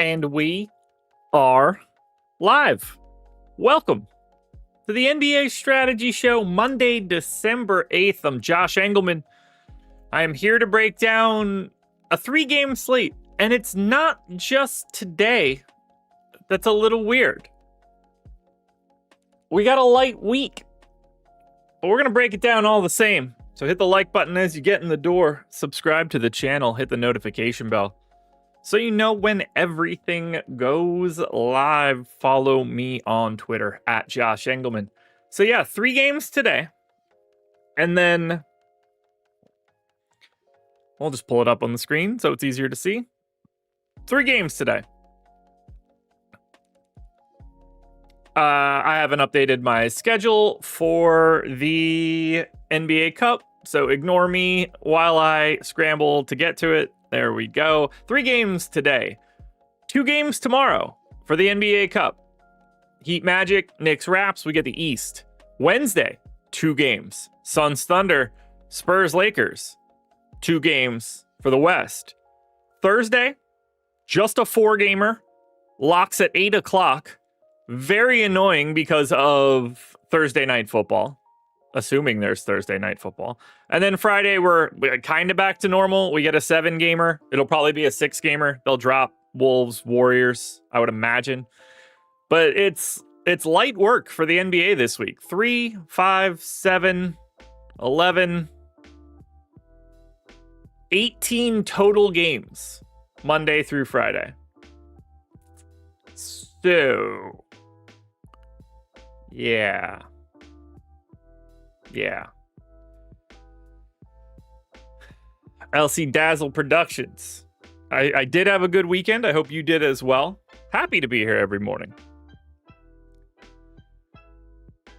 And we are live. Welcome to the NBA Strategy Show, Monday, December 8th. I'm Josh Engleman. I am here to break down a 3-game slate, and it's not just today that's a little weird. We got a light week, but we're going to break it down all the same. So hit the like button as you get in the door, subscribe to the channel, hit the notification bell, so you know when everything goes live. Follow me on Twitter at Josh Engleman. So yeah, 3 games today. And then we'll just pull it up on the screen so it's easier to see. 3 games today. I haven't updated my schedule for the NBA Cup, so ignore me while I scramble to get to it. There we go. 3 games today. 2 games tomorrow for the NBA Cup. Heat Magic, Knicks Raps, we get the East. Wednesday, 2 games. Suns Thunder, Spurs Lakers, 2 games for the West. Thursday, just a 4-gamer. Locks at 8 o'clock. Very annoying because of Thursday night football. Assuming there's Thursday night football. And then Friday, we're kind of back to normal. We get a 7-gamer. It'll probably be a 6-gamer. They'll drop Wolves, Warriors, I would imagine. But it's light work for the NBA this week. 3, 5, 7, 11, 18 total games, Monday through Friday. So, yeah. LC Dazzle Productions. I did have a good weekend. I hope you did as well. Happy to be here every morning.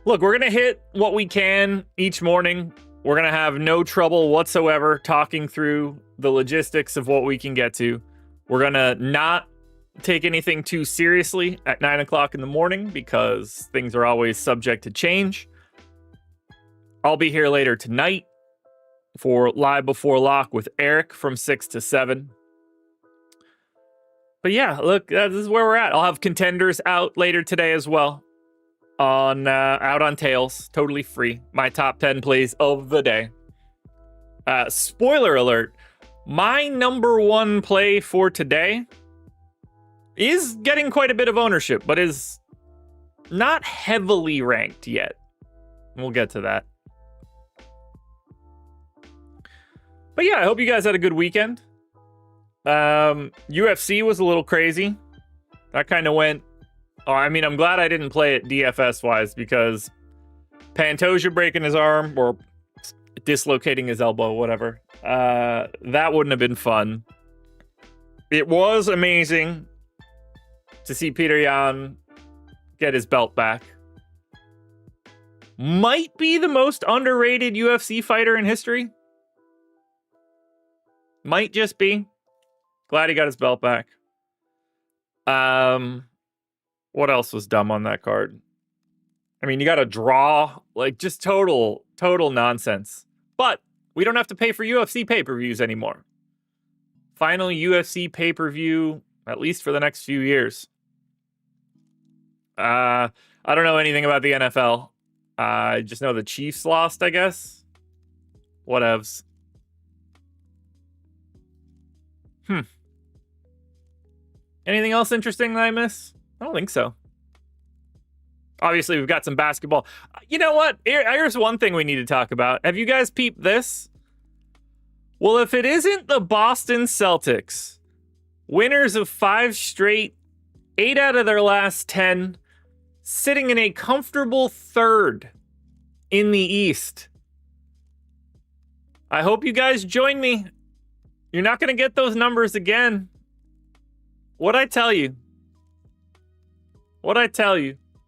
Look, we're going to hit what we can each morning. We're going to have no trouble whatsoever talking through the logistics of what we can get to. We're going to not take anything too seriously at 9 o'clock in the morning because things are always subject to change. I'll be here later tonight for Live Before Lock with Eric from 6 to 7. But yeah, look, this is where we're at. I'll have contenders out later today as well on out on Tails, totally free. My top 10 plays of the day. Spoiler alert, my number 1 play for today is getting quite a bit of ownership, but is not heavily ranked yet. We'll get to that. But yeah, I hope you guys had a good weekend. UFC was a little crazy. That kind of went... Oh, I mean, I'm glad I didn't play it DFS-wise because Pantoja breaking his arm or dislocating his elbow, whatever. That wouldn't have been fun. It was amazing to see Peter Yan get his belt back. Might be the most underrated UFC fighter in history. Might just be. Glad he got his belt back. What else was dumb on that card? I mean, you got to draw, like just total nonsense. But we don't have to pay for UFC pay-per-views anymore. Final UFC pay-per-view, at least for the next few years. I don't know anything about the NFL. I just know the Chiefs lost, I guess. Whatevs. Anything else interesting that I miss? I don't think so. Obviously, we've got some basketball. You know what? Here's one thing we need to talk about. Have you guys peeped this? Well, if it isn't the Boston Celtics, winners of 5 straight, 8 out of their last 10, sitting in a comfortable 3rd in the East. I hope you guys join me. You're not going to get those numbers again. What'd I tell you?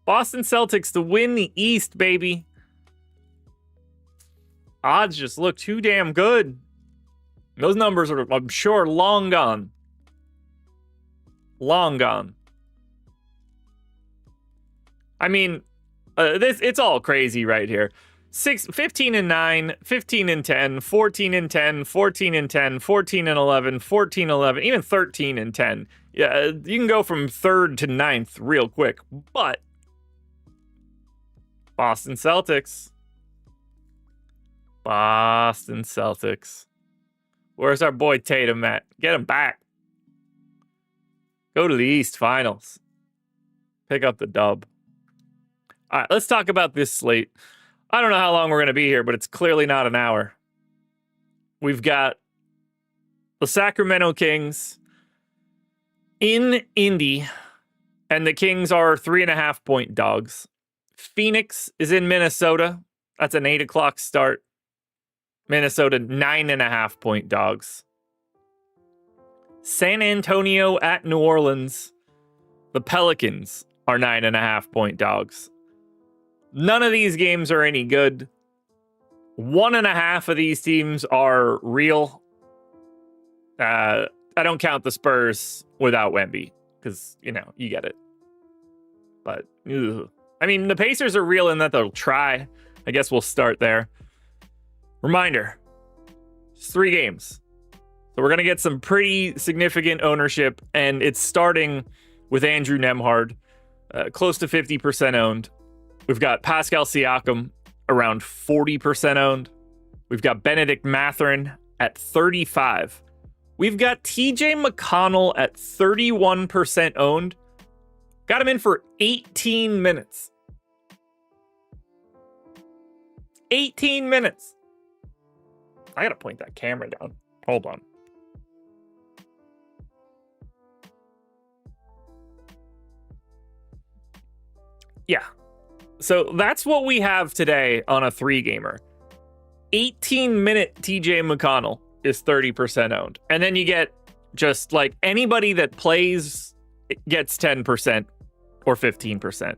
Boston Celtics to win the East, baby. Odds just look too damn good. Those numbers are, I'm sure, long gone. I mean, it's all crazy right here. 15 and 9, 15 and 10, 14 and 10, 14 and 10, 14 and 11, 14 11, even 13 and 10. Yeah, you can go from 3rd to 9th real quick. But Boston Celtics. Boston Celtics. Where's our boy Tatum at? Get him back. Go to the East Finals. Pick up the dub. All right, let's talk about this slate. I don't know how long we're going to be here, but it's clearly not an hour. We've got the Sacramento Kings in Indy, and the Kings are 3.5-point dogs. Phoenix is in Minnesota. That's an 8 o'clock start. Minnesota, 9.5-point dogs. San Antonio at New Orleans. The Pelicans are 9.5-point dogs. None of these games are any good. 1.5 of these teams are real. I don't count the Spurs without Wemby because, you get it. But, I mean, the Pacers are real in that they'll try. I guess we'll start there. Reminder, it's 3 games. So we're going to get some pretty significant ownership, and it's starting with Andrew Nembhard, close to 50% owned. We've got Pascal Siakam around 40% owned. We've got Benedict Mathurin at 35%. We've got TJ McConnell at 31% owned. Got him in for 18 minutes. 18 minutes. I gotta point that camera down. Hold on. Yeah. So that's what we have today on a 3-gamer. 18-minute TJ McConnell is 30% owned. And then you get just like anybody that plays gets 10% or 15%.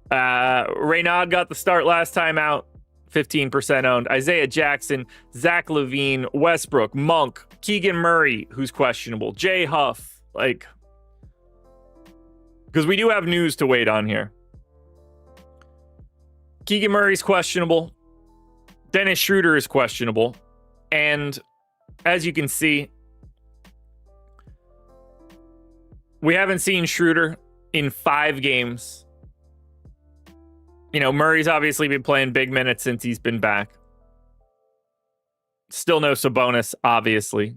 Reynaud got the start last time out, 15% owned. Isaiah Jackson, Zach LaVine, Westbrook, Monk, Keegan Murray, who's questionable, Jay Huff, because we do have news to wait on here. Keegan Murray's questionable. Dennis Schroeder is questionable. And as you can see, we haven't seen Schroeder in 5 games. Murray's obviously been playing big minutes since he's been back. Still no Sabonis, obviously.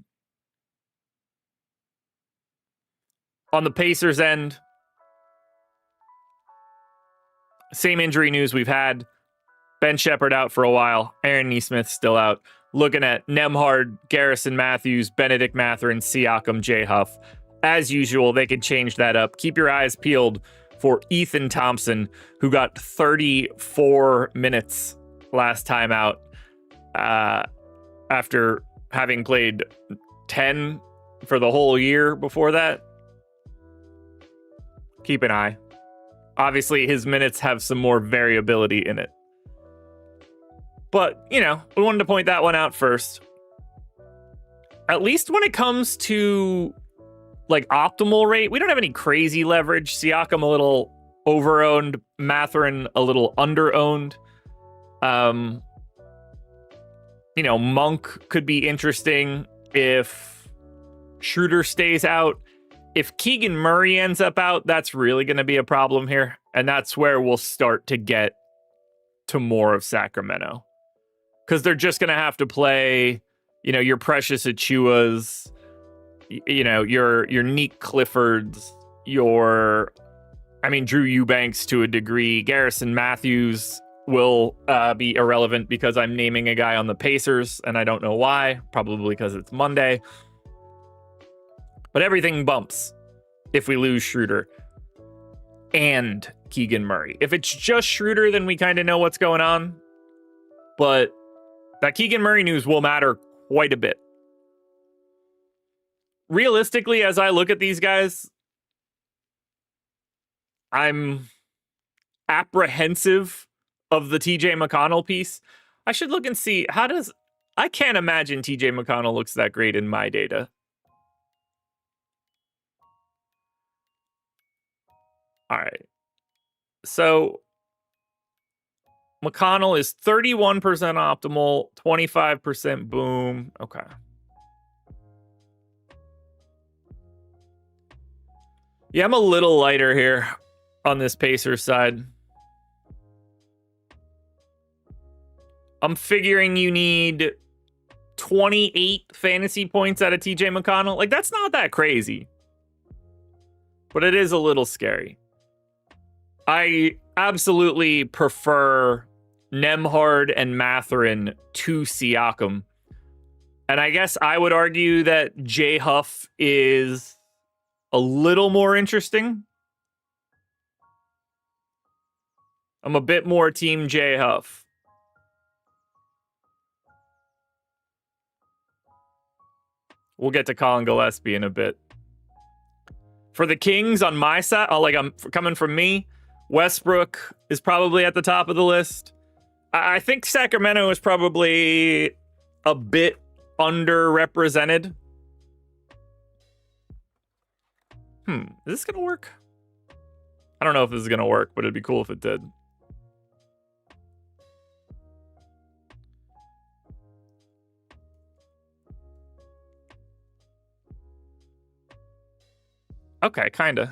On the Pacers end, same injury news we've had. Ben Shepherd out for a while. Aaron Nesmith still out. Looking at Nembhard, Garrison Matthews, Benedict Mathurin, Siakam, Jay Huff. As usual, they can change that up. Keep your eyes peeled for Ethan Thompson, who got 34 minutes last time out after having played 10 for the whole year before that. Keep an eye. Obviously, his minutes have some more variability in it. But, we wanted to point that one out first. At least when it comes to optimal rate, we don't have any crazy leverage. Siakam a little over-owned, Mathurin a little under-owned. Monk could be interesting if Schroeder stays out. If Keegan Murray ends up out, that's really going to be a problem here. And that's where we'll start to get to more of Sacramento. Because they're just going to have to play, your Precious Achuas, your Neek Cliffords, Drew Eubanks to a degree. Garrison Matthews will be irrelevant because I'm naming a guy on the Pacers, and I don't know why. Probably because it's Monday. But everything bumps if we lose Schroeder and Keegan Murray. If it's just Schroeder, then we kind of know what's going on. But that Keegan Murray news will matter quite a bit. Realistically, as I look at these guys, I'm apprehensive of the TJ McConnell piece. I should look and see I can't imagine TJ McConnell looks that great in my data. All right. So McConnell is 31% optimal, 25% boom. Okay. Yeah, I'm a little lighter here on this Pacers side. I'm figuring you need 28 fantasy points out of TJ McConnell. Like, that's not that crazy. But it is a little scary. I absolutely prefer Nembhard and Mathurin to Siakam. And I guess I would argue that J Huff is a little more interesting. I'm a bit more team J Huff. We'll get to Colin Gillespie in a bit. For the Kings on my side, I'm coming from me, Westbrook is probably at the top of the list. I think Sacramento is probably a bit underrepresented. Is this going to work? I don't know if this is going to work, but it'd be cool if it did. Okay, kind of.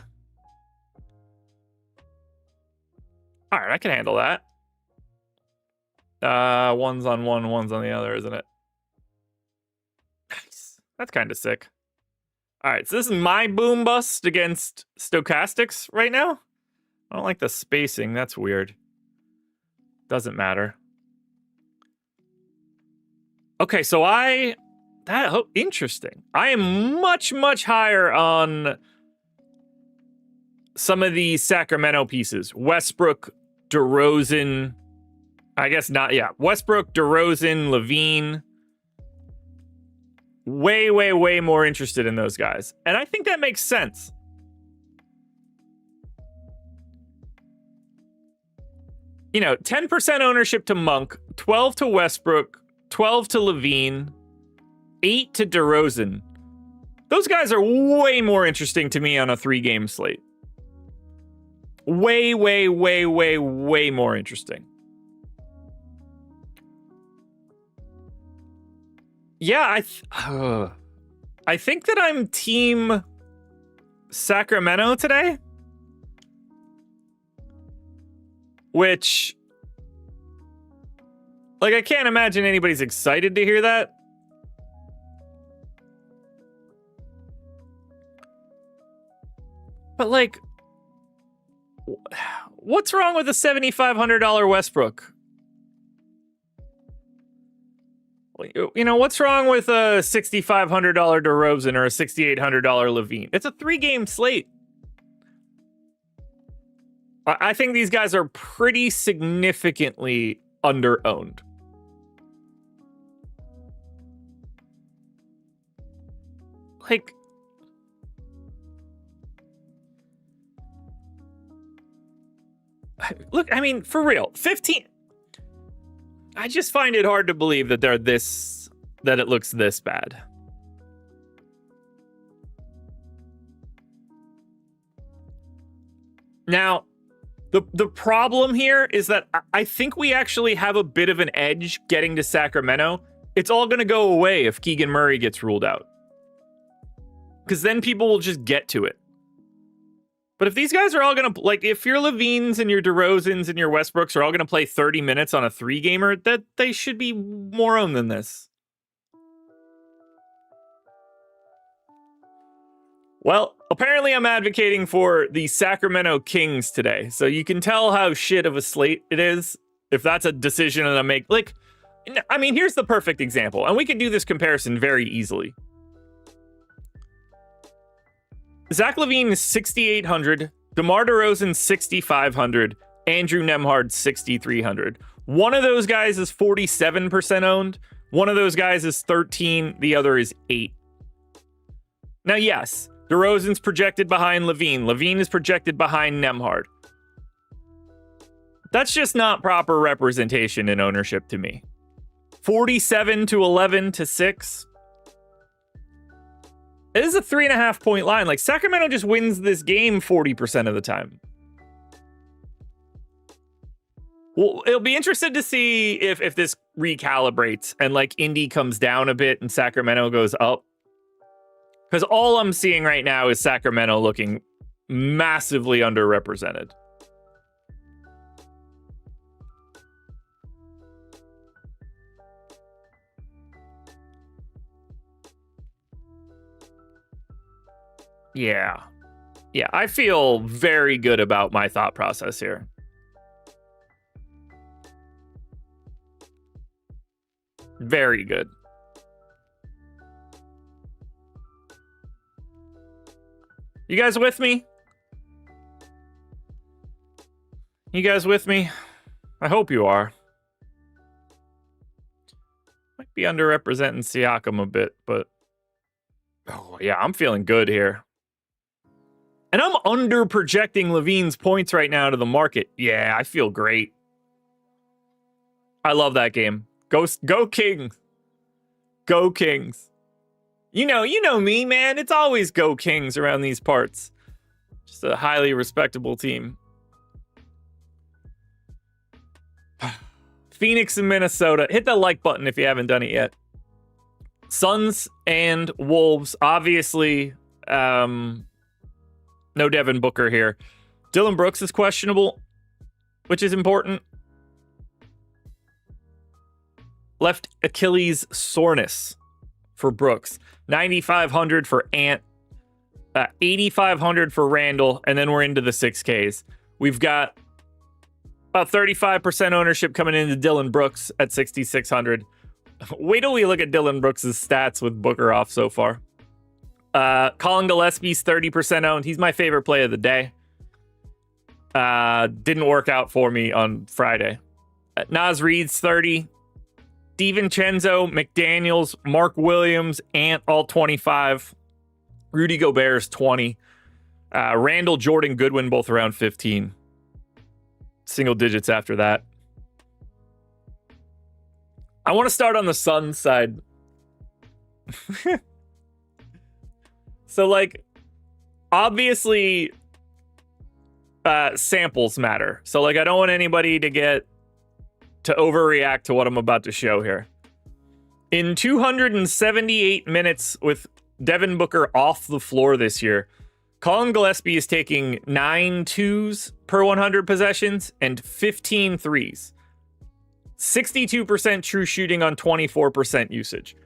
All right, I can handle that. One's on one, one's on the other, isn't it? Nice. That's kind of sick. All right, so this is my boom bust against Stokastics right now. I don't like the spacing. That's weird. Doesn't matter. Okay, so interesting. I am much, much higher on some of the Sacramento pieces. Westbrook, DeRozan. I guess not. Yeah. Westbrook, DeRozan, Levine. Way, way, way more interested in those guys. And I think that makes sense. You know, 10% ownership to Monk, 12 to Westbrook, 12 to Levine, 8 to DeRozan. Those guys are way more interesting to me on a 3-game slate. Way, way, way, way, way more interesting. Yeah, I think that I'm team Sacramento today. Which, like, I can't imagine anybody's excited to hear that. But, like, what's wrong with a $7,500 Westbrook? You know, what's wrong with a $6,500 DeRozan or a $6,800 Levine? It's a 3-game slate. I think these guys are pretty significantly under-owned. Like, look, I mean, for real, 15. I just find it hard to believe that that it looks this bad. Now, the problem here is that I think we actually have a bit of an edge getting to Sacramento. It's all going to go away if Keegan Murray gets ruled out. Because then people will just get to it. But if these guys are all going to, like, if your Levines and your DeRozans and your Westbrooks are all going to play 30 minutes on a 3-gamer, that they should be more owned than this. Well, apparently I'm advocating for the Sacramento Kings today. So you can tell how shit of a slate it is if that's a decision that I make. Like, I mean, here's the perfect example. And we can do this comparison very easily. Zach Levine is 6,800, DeMar DeRozan 6,500, Andrew Nembhard 6,300. One of those guys is 47% owned. One of those guys is 13. The other is 8. Now, yes, DeRozan's projected behind Levine. Levine is projected behind Nembhard. That's just not proper representation in ownership to me. 47 to 11 to 6. It is a 3.5 point line. Like, Sacramento just wins this game 40% of the time. Well, it'll be interesting to see if this recalibrates and, like, Indy comes down a bit and Sacramento goes up. Because all I'm seeing right now is Sacramento looking massively underrepresented. Yeah. Yeah, I feel very good about my thought process here. Very good. You guys with me? You guys with me? I hope you are. Might be underrepresenting Siakam a bit, but oh yeah, I'm feeling good here. And I'm under projecting Levine's points right now to the market. Yeah, I feel great. I love that game. Go Kings. Go Kings. You know me, man. It's always go Kings around these parts. Just a highly respectable team. Phoenix and Minnesota. Hit the like button if you haven't done it yet. Suns and Wolves. Obviously, no Devin Booker here. Dylan Brooks is questionable, which is important. Left Achilles soreness for Brooks. 9,500 for Ant. 8,500 for Randall. And then we're into the 6Ks. We've got about 35% ownership coming into Dylan Brooks at 6,600. Wait till we look at Dylan Brooks' stats with Booker off so far. Colin Gillespie's 30% owned. He's my favorite play of the day. Didn't work out for me on Friday. Naz Reid's 30. DiVincenzo, McDaniels, Mark Williams, Ant, all 25. Rudy Gobert's 20. Randall, Jordan, Goodwin, both around 15. Single digits after that. I want to start on the Suns side. So, like, obviously, samples matter. So, like, I don't want anybody to overreact to what I'm about to show here. In 278 minutes with Devin Booker off the floor this year, Colin Gillespie is taking 9 twos per 100 possessions and 15 threes. 62% true shooting on 24% usage.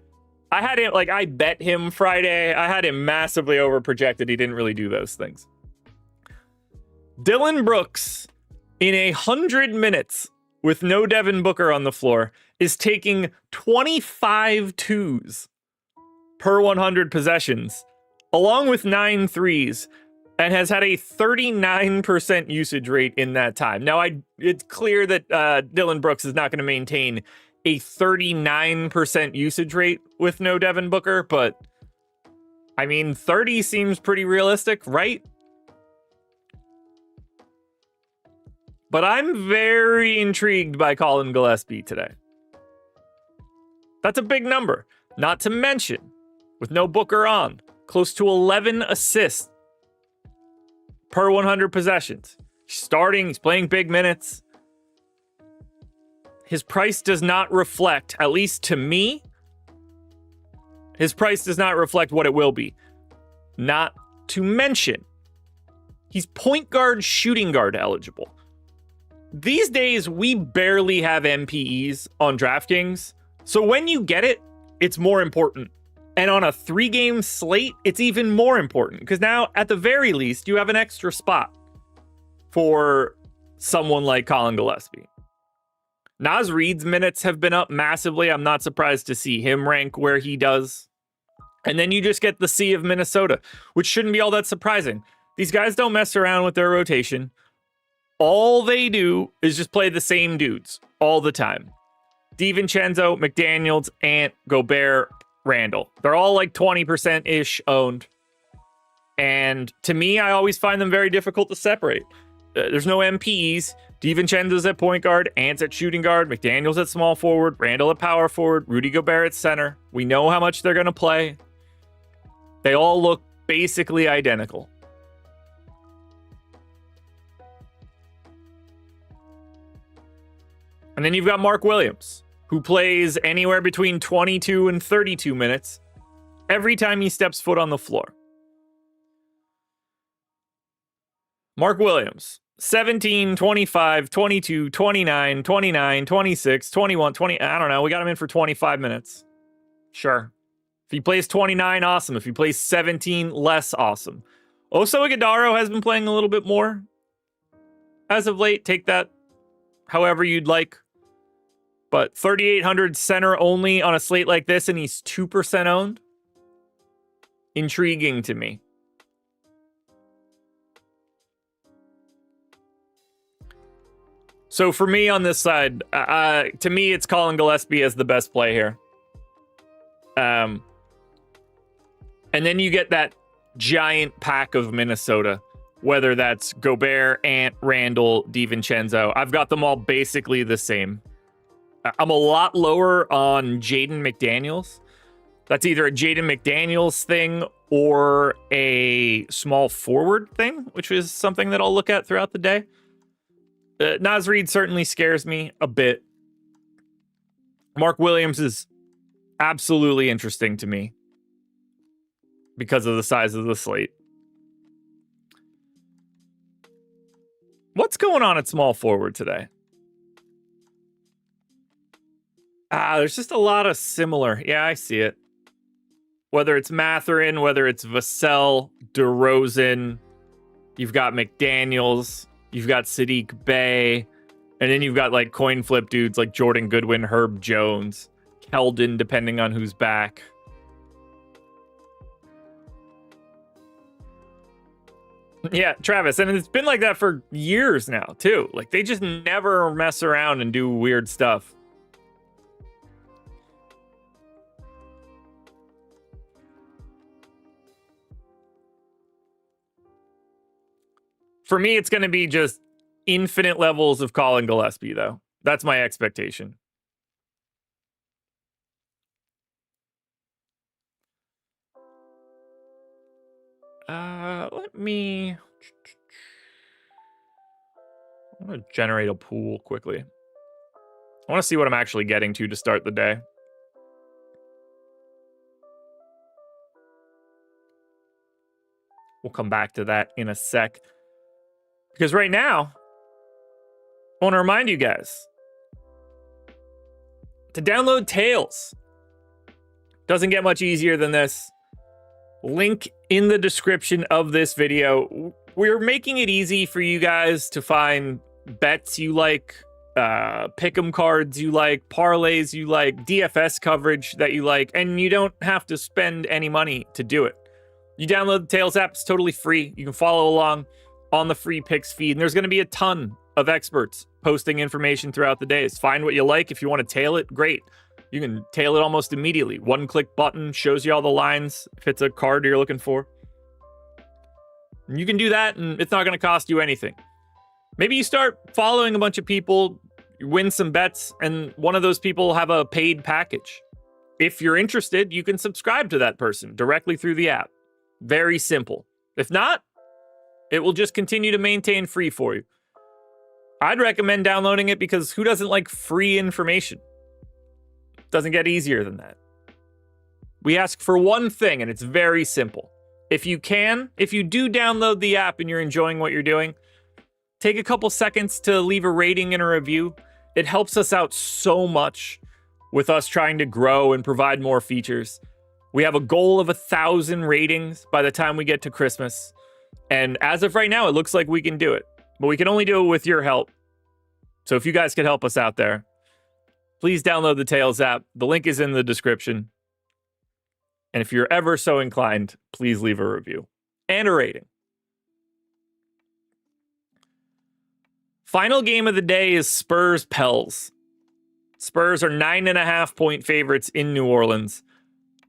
I had him, I bet him Friday. I had him massively overprojected. He didn't really do those things. Dylan Brooks, in 100 minutes with no Devin Booker on the floor, is taking 25 twos per 100 possessions, along with 9 threes, and has had a 39% usage rate in that time. Now, it's clear that Dylan Brooks is not going to maintain a 39% usage rate with no Devin Booker, but I mean, 30 seems pretty realistic, right? But I'm very intrigued by Colin Gillespie today. That's a big number. Not to mention, with no Booker on, close to 11 assists per 100 possessions. Starting, he's playing big minutes. His price does not reflect, at least to me, his price does not reflect what it will be. Not to mention, he's point guard, shooting guard eligible. These days, we barely have MPEs on DraftKings. So when you get it, it's more important. And on a 3-game slate, it's even more important. Because now, at the very least, you have an extra spot for someone like Colin Gillespie. Naz Reid's minutes have been up massively. I'm not surprised to see him rank where he does. And then you just get the sea of Minnesota, which shouldn't be all that surprising. These guys don't mess around with their rotation. All they do is just play the same dudes all the time. DiVincenzo, McDaniels, Ant, Gobert, Randall. They're all like 20%-ish owned. And to me, I always find them very difficult to separate. There's no MPs. DiVincenzo's at point guard, Ant's at shooting guard, McDaniels at small forward, Randall at power forward, Rudy Gobert at center. We know how much they're going to play. They all look basically identical. And then you've got Mark Williams, who plays anywhere between 22 and 32 minutes every time he steps foot on the floor. Mark Williams, 17, 25, 22, 29, 29, 26, 21, 20. I don't know. We got him in for 25 minutes. Sure. If he plays 29, awesome. If he plays 17, less awesome. Oso Ighodaro has been playing a little bit more as of late. Take that however you'd like. But 3,800 center only on a slate like this, and he's 2% owned. Intriguing to me. So for me on this side, to me, it's Colin Gillespie as the best play here. And then you get that giant pack of Minnesota, whether that's Gobert, Ant, Randall, DiVincenzo. I've got them all basically the same. I'm a lot lower on Jaden McDaniels. That's either a Jaden McDaniels thing or a small forward thing, which is something that I'll look at throughout the day. Naz Reid certainly scares me a bit. Mark Williams is absolutely interesting to me because of the size of the slate. What's going on at small forward today? There's just a lot of similar. Yeah, I see it. Whether it's Mathurin, whether it's Vassell, DeRozan, you've got McDaniels, you've got Sadiq Bey, and then you've got like coin flip dudes like Jordan Goodwin, Herb Jones, Keldon, depending on who's back. Yeah, Travis, and it's been like that for years now, too. Like, they just never mess around and do weird stuff. For me, it's going to be just infinite levels of Colin Gillespie, though. That's my expectation. Let me... I'm going to generate a pool quickly. I want to see what I'm actually getting to start the day. We'll come back to that in a sec. Because right now, I want to remind you guys to download Tails. Doesn't get much easier than this. Link in the description of this video. We're making it easy for you guys to find bets you like, pick'em cards you like, parlays you like, DFS coverage that you like, and you don't have to spend any money to do it. You download the Tails app, it's totally free. You can follow along on the free picks feed, and there's going to be a ton of experts posting information throughout the days. Find what you like. If you want to tail it, great. You can tail it almost immediately. One-click button shows you all the lines if it's a card you're looking for. And you can do that, and it's not going to cost you anything. Maybe you start following a bunch of people, you win some bets, and one of those people will have a paid package. If you're interested, you can subscribe to that person directly through the app. Very simple. If not, it will just continue to maintain free for you. I'd recommend downloading it because who doesn't like free information? Doesn't get easier than that. We ask for one thing, and it's very simple. If you do download the app and you're enjoying what you're doing, take a couple seconds to leave a rating and a review. It helps us out so much with us trying to grow and provide more features. We have a goal of 1,000 ratings by the time we get to Christmas. And as of right now, it looks like we can do it. But we can only do it with your help. So if you guys could help us out there, please download the Tails app. The link is in the description. And if you're ever so inclined, please leave a review and a rating. Final game of the day is Spurs Pels. Spurs are 9.5-point favorites in New Orleans.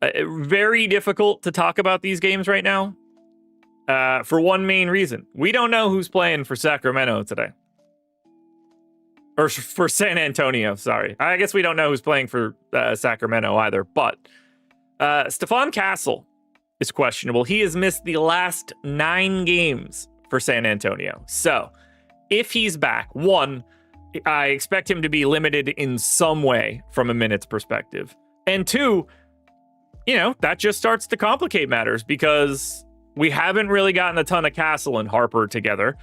Very difficult to talk about these games right now. For one main reason. We don't know who's playing for Sacramento today. Or for San Antonio, sorry. I guess we don't know who's playing for Sacramento either. But Stephon Castle is questionable. He has missed the last 9 games for San Antonio. So, if he's back, one, I expect him to be limited in some way from a minutes perspective. And two, that just starts to complicate matters because we haven't really gotten a ton of Castle and Harper together.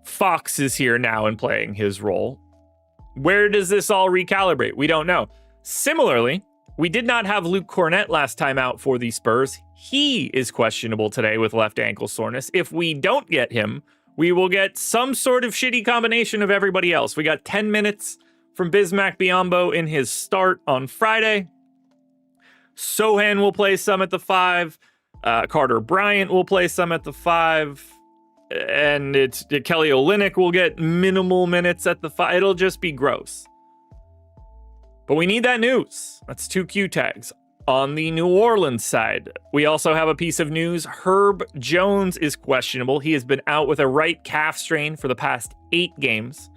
Fox is here now and playing his role. Where does this all recalibrate? We don't know. Similarly, we did not have Luke Cornett last time out for the Spurs. He is questionable today with left ankle soreness. If we don't get him, we will get some sort of shitty combination of everybody else. We got 10 minutes from Bismack Biyombo in his start on Friday. Sohan will play some at the 5. Carter Bryant will play some at the 5. And Kelly Olynyk will get minimal minutes at the 5. It'll just be gross. But we need that news. That's 2 Q tags. On the New Orleans side, we also have a piece of news. Herb Jones is questionable. He has been out with a right calf strain for the past 8 games.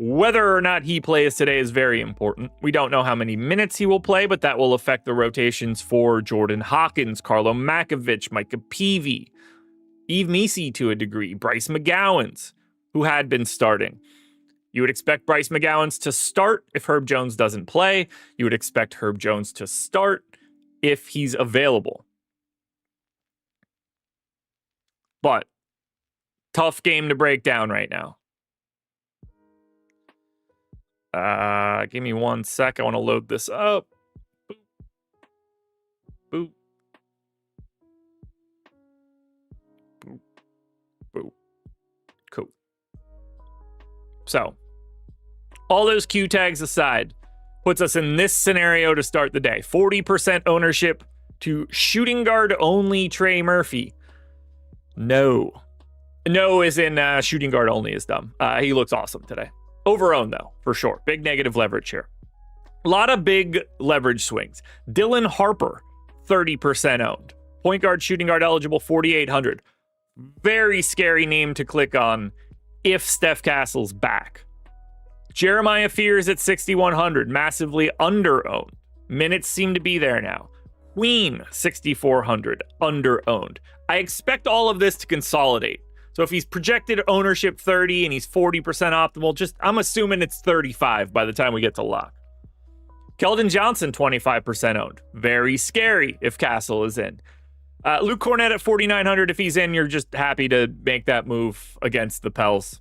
Whether or not he plays today is very important. We don't know how many minutes he will play, but that will affect the rotations for Jordan Hawkins, Carlo Makovich, Micah Peavy, Yves Missi to a degree, Bryce McGowens, who had been starting. You would expect Bryce McGowens to start if Herb Jones doesn't play. You would expect Herb Jones to start if he's available. But tough game to break down right now. Give me 1 sec. I want to load this up. Boop. Boop. Boop. Boop. Cool. So, all those Q tags aside, puts us in this scenario to start the day. 40% ownership to shooting guard only Trey Murphy. No is in shooting guard only is dumb. He looks awesome today. Over-owned, though, for sure. Big negative leverage here. A lot of big leverage swings. Dylan Harper, 30% owned. Point guard, shooting guard eligible, 4,800. Very scary name to click on if Steph Castle's back. Jeremiah Fears at 6,100, massively under-owned. Minutes seem to be there now. Queen, 6,400, under-owned. I expect all of this to consolidate. So if he's projected ownership 30 and he's 40% optimal, I'm assuming it's 35 by the time we get to lock. Keldon Johnson, 25% owned. Very scary if Castle is in. Luke Cornett at 4,900. If he's in, you're just happy to make that move against the Pels.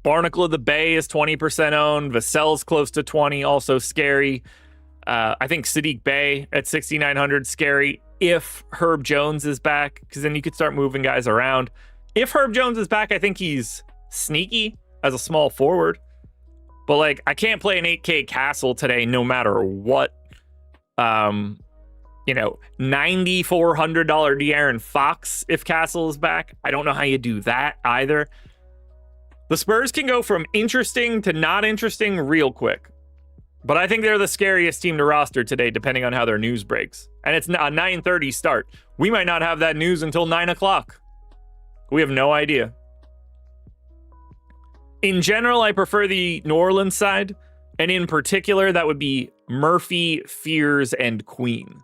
Barnacle of the Bay is 20% owned. Vassell's close to 20, also scary. I think Sadiq Bey at 6,900, scary if Herb Jones is back, because then you could start moving guys around. If Herb Jones is back, I think he's sneaky as a small forward. But, I can't play an 8K Castle today no matter what. $9,400 De'Aaron Fox if Castle is back. I don't know how you do that either. The Spurs can go from interesting to not interesting real quick. But I think they're the scariest team to roster today, depending on how their news breaks. And it's a 9:30 start. We might not have that news until 9 o'clock. We have no idea. In general, I prefer the New Orleans side. And in particular, that would be Murphy, Fears, and Queen.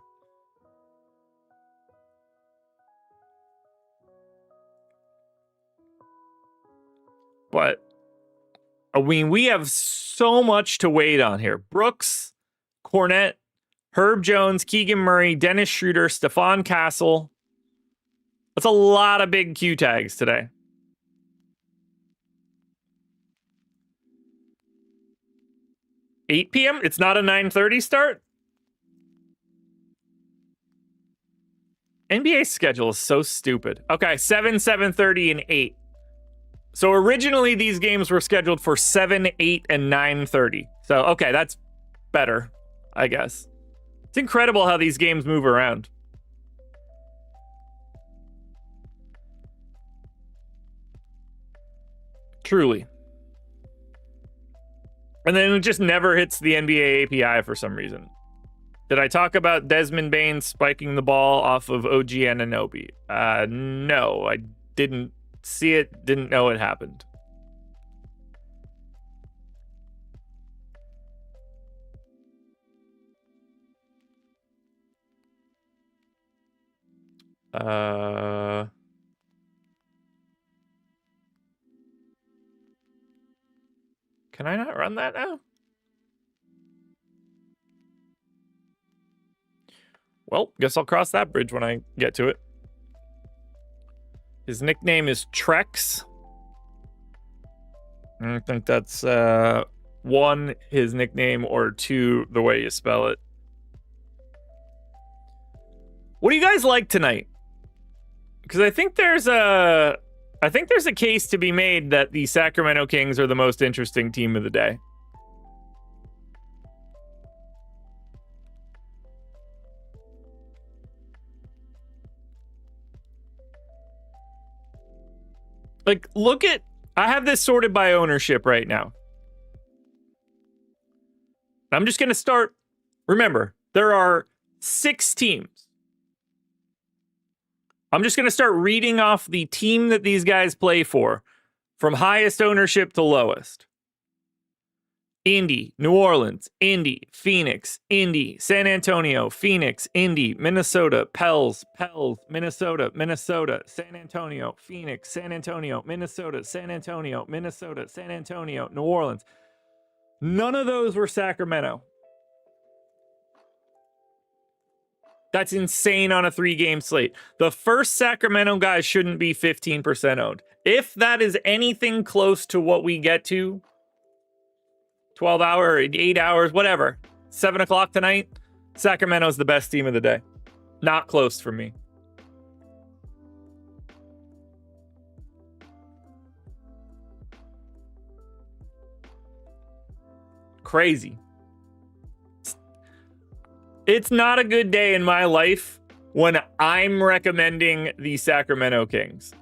But, we have so much to wait on here. Brooks, Cornett, Herb Jones, Keegan Murray, Dennis Schroeder, Stephon Castle. That's a lot of big Q tags today. $8 p.m.? It's not a 9:30 start? NBA schedule is so stupid. Okay, 7, 7:30, and 8. So originally these games were scheduled for 7, 8, and 9:30. So, okay, that's better, I guess. It's incredible how these games move around. Truly. And then it just never hits the NBA API for some reason. Did I talk about Desmond Bane spiking the ball off of OG Anunoby? No, I didn't see it, didn't know it happened. Can I not run that now? Well, guess I'll cross that bridge when I get to it. His nickname is Trex. I think that's one, his nickname, or two, the way you spell it. What do you guys like tonight? Because I think there's a case to be made that the Sacramento Kings are the most interesting team of the day. Like, look at, I have this sorted by ownership right now. I'm just going to start. Remember, there are 6 teams. I'm just going to start reading off the team that these guys play for, from highest ownership to lowest. Indy, New Orleans, Indy, Phoenix, Indy, San Antonio, Phoenix, Indy, Minnesota, Pels, Minnesota, San Antonio, Phoenix, San Antonio, Minnesota, San Antonio, New Orleans. None of those were Sacramento. That's insane on a 3-game slate. The first Sacramento guy shouldn't be 15% owned. If that is anything close to what we get to, 12 hours, 8 hours, whatever, 7 o'clock tonight, Sacramento's the best team of the day. Not close for me. Crazy. It's not a good day in my life when I'm recommending the Sacramento Kings.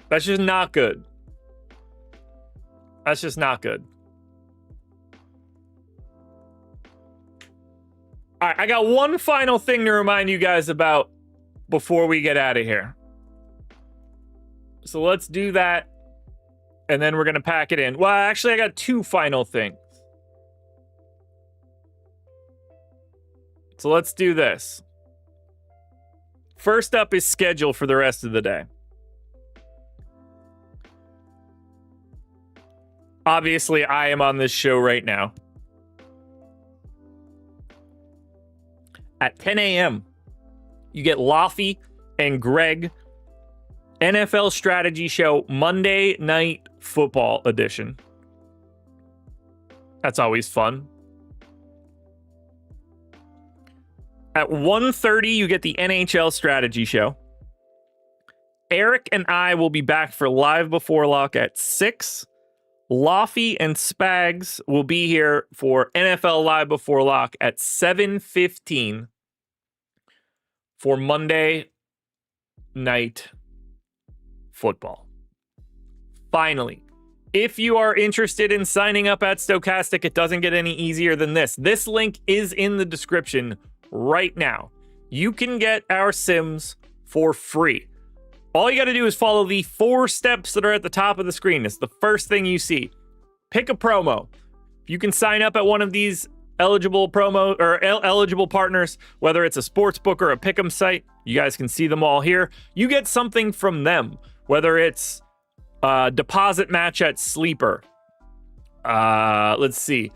That's just not good. That's just not good. All right, I got one final thing to remind you guys about before we get out of here. So let's do that, and then we're going to pack it in. Well, actually, I got 2 final things. So let's do this. First up is schedule for the rest of the day. Obviously, I am on this show right now. At 10 a.m., you get Laffy and Greg NFL Strategy Show Monday Night Football Edition. That's always fun. At 1:30, you get the NHL Strategy Show. Eric and I will be back for Live Before Lock at 6. Laffy and Spags will be here for NFL Live Before Lock at 7:15 for Monday Night Football. Finally, if you are interested in signing up at Stokastic, it doesn't get any easier than this. This link is in the description right now. You can get our sims for free. All you got to do is follow the 4 steps that are at the top of the screen. It's the first thing you see. Pick a promo. You can sign up at one of these eligible promo or eligible partners, whether it's a sportsbook or a pick'em site. You guys can see them all here. You get something from them, whether it's a deposit match at Sleeper. Let's see.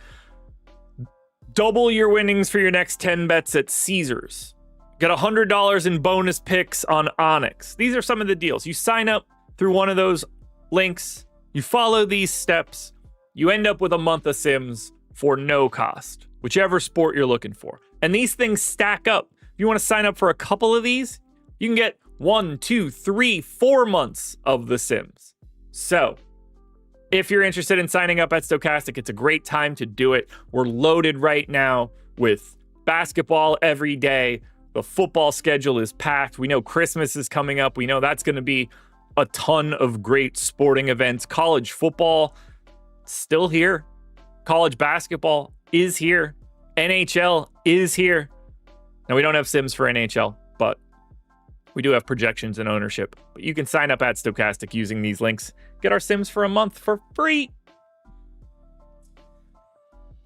Double your winnings for your next 10 bets at Caesars. Get $100 in bonus picks on Onyx. These are some of the deals. You sign up through one of those links. You follow these steps. You end up with a month of Sims for no cost, whichever sport you're looking for. And these things stack up. If you want to sign up for a couple of these, you can get 1, 2, 3, 4 months of the Sims. So, if you're interested in signing up at Stokastic, it's a great time to do it. We're loaded right now with basketball every day. The football schedule is packed. We know Christmas is coming up. We know that's going to be a ton of great sporting events. College football, still here. College basketball is here. NHL is here. Now, we don't have Sims for NHL, but we do have projections and ownership. But you can sign up at Stokastic using these links. Get our Sims for a month for free.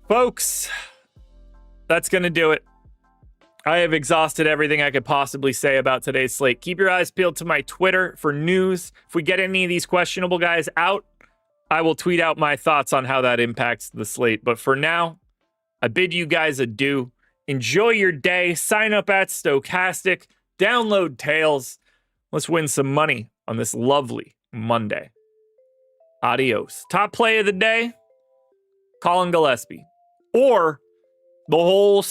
Folks, that's going to do it. I have exhausted everything I could possibly say about today's slate. Keep your eyes peeled to my Twitter for news. If we get any of these questionable guys out, I will tweet out my thoughts on how that impacts the slate. But for now, I bid you guys adieu. Enjoy your day. Sign up at Stokastic. Download Tails. Let's win some money on this lovely Monday. Adios. Top play of the day, Colin Gillespie. Or the whole